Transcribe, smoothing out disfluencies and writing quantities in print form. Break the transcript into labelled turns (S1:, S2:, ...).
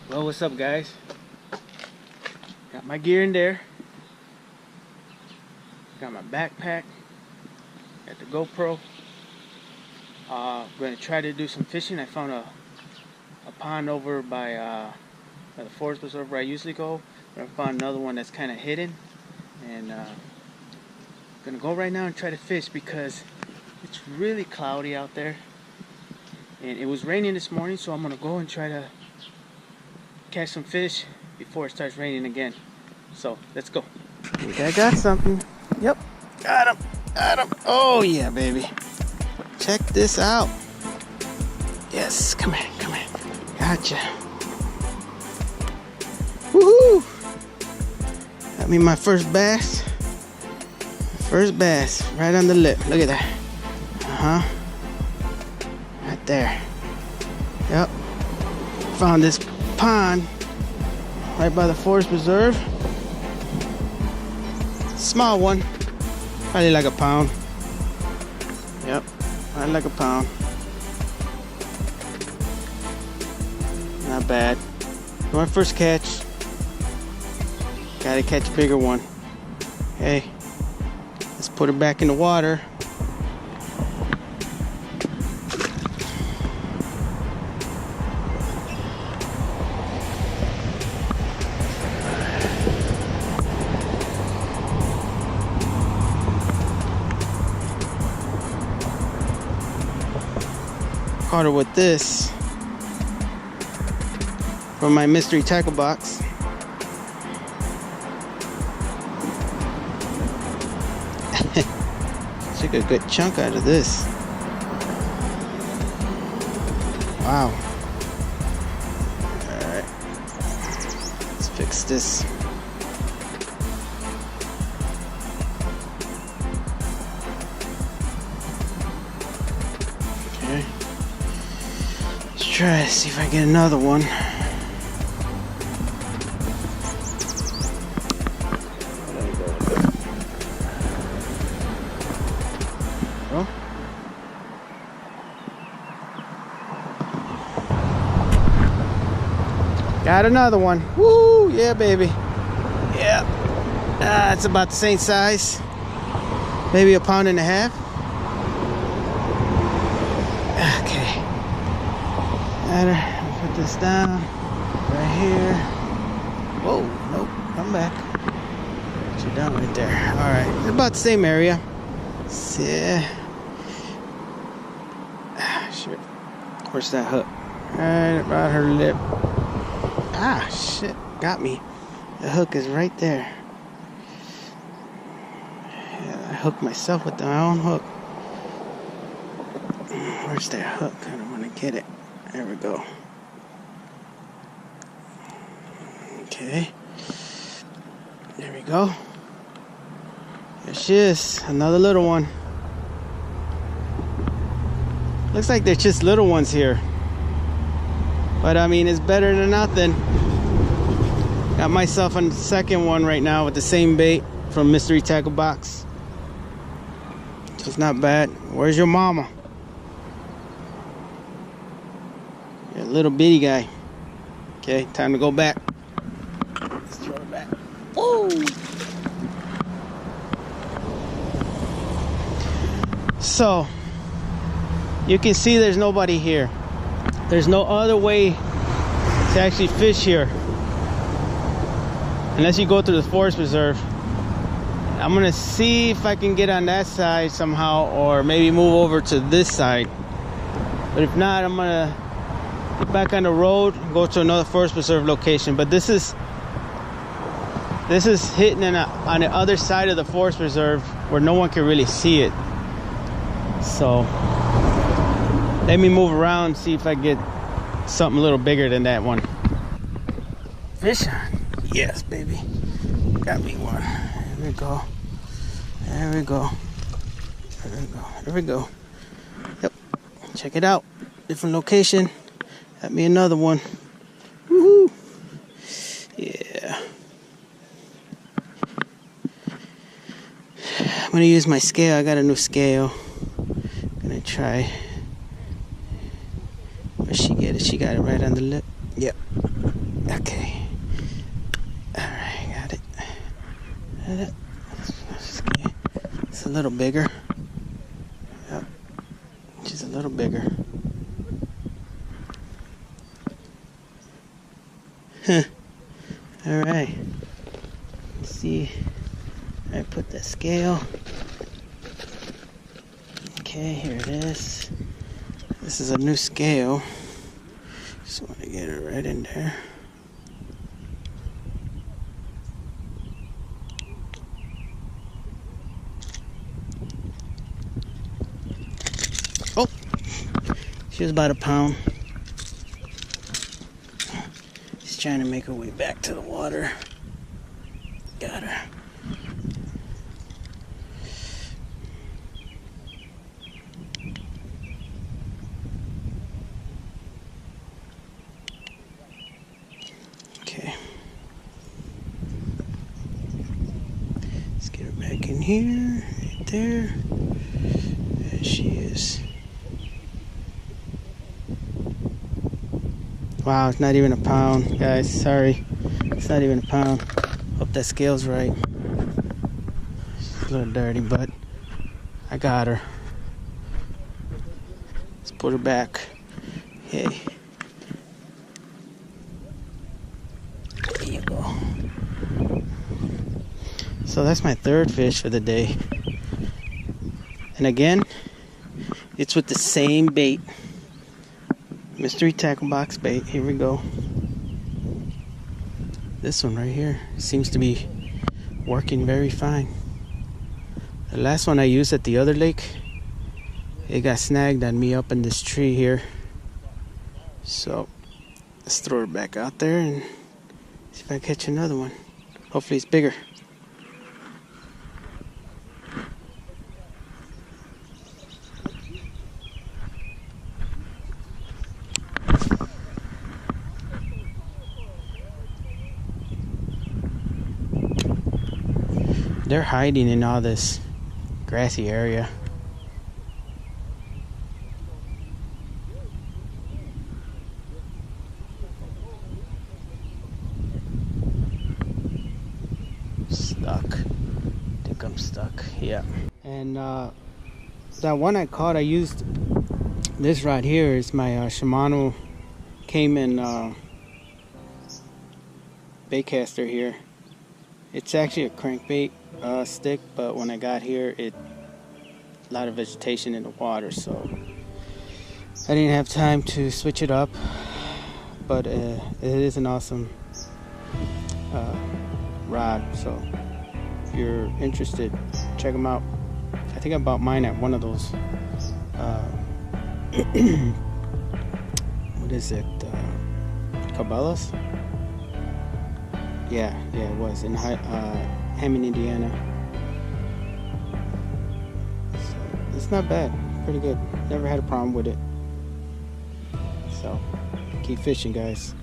S1: Well, what's up, guys? Got my gear in there. Got my backpack. Got the GoPro. Gonna try to do some fishing. I found a pond over by the forest preserve where I usually go. But I found another one that's kind of hidden, and gonna go right now and try to fish because it's really cloudy out there, and it was raining this morning. So I'm gonna go and try to catch some fish before it starts raining again. So let's go. I think I got something. Yep, got him. Got him. Oh yeah, baby. Check this out. Yes, come here, come here. Gotcha. Woohoo! Got me my first bass. First bass, right on the lip. Look at that. Right there. Yep. Found this pond right by the forest preserve. Small one, probably like a pound. Yep, right like a pound. Not bad. My first catch. Gotta catch a bigger one. Okay, let's put it back in the water. Caught her with this from my mystery tackle box. Took a good chunk out of this. Wow. Alright. Let's fix this. Okay. Let's try to see if I get another one. Oh. Got another one. Woo! Yeah, baby. Yeah. It's about the same size. Maybe a pound and a half. Okay. Put this down right here. Whoa, nope, come back. Put you down right there. All right, it's about the same area. Yeah. Shit. Where's that hook? Right about her lip. Ah, shit, got me. The hook is right there. Yeah, I hooked myself with my own hook. Where's that hook? I don't want to get it. There we go. Okay. There we go. There she is. Another little one. Looks like they're just little ones here. But I mean, it's better than nothing. Got myself a second one right now with the same bait from Mystery Tackle Box. It's not bad. Where's your mama? You're a little bitty guy. Okay, time to go back. Let's throw it back. Whoa! So, you can see there's nobody here. There's no other way to actually fish here unless you go through the forest preserve. I'm gonna see if I can get on that side somehow, or maybe move over to this side. But if not, I'm gonna get back on the road and go to another forest preserve location. But this is hitting on the other side of the forest preserve where no one can really see it. So let me move around and see if I get something a little bigger than that one. Fish on. Yes, baby. Got me one. There we go. There we go. There we go. There we go. Yep. Check it out. Different location. Got me another one. Woohoo. Yeah. I'm gonna use my scale. I got a new scale. Gonna try. Where'd she get it? She got it right on the lip. Yep. Okay. Alright, got it. It's a little bigger. Yep. Just a little bigger. Huh. Alright. Let's see. I put the scale. Okay, here it is. This is a new scale. Just want to get it right in there. Oh! She was about a pound. She's trying to make her way back to the water. Got her. Okay. Let's get her back in here. Right there. There she is. Wow, it's not even a pound, guys. Sorry. It's not even a pound. Hope that scale's right. She's a little dirty, but I got her. Let's put her back. Hey. There you go. So that's my third fish for the day. And again, it's with the same bait. Mystery tackle box bait. Here we go. This one right here seems to be working very fine. The last one I used at the other lake, it got snagged on me up in this tree here. So let's throw it back out there and see if I catch another one. Hopefully it's bigger. They're hiding in all this grassy area. Stuck. I think I'm stuck. Yeah. And that one I caught, I used this right here. Is my Shimano Cayman baitcaster here. It's actually a crankbait stick, but when I got here, a lot of vegetation in the water, so I didn't have time to switch it up. But it is an awesome rod, so if you're interested, check them out. I think I bought mine at one of those what is it, Cabela's? Yeah, it was in Hammond, Indiana. So it's not bad, pretty good. Never had a problem with it. So keep fishing, guys.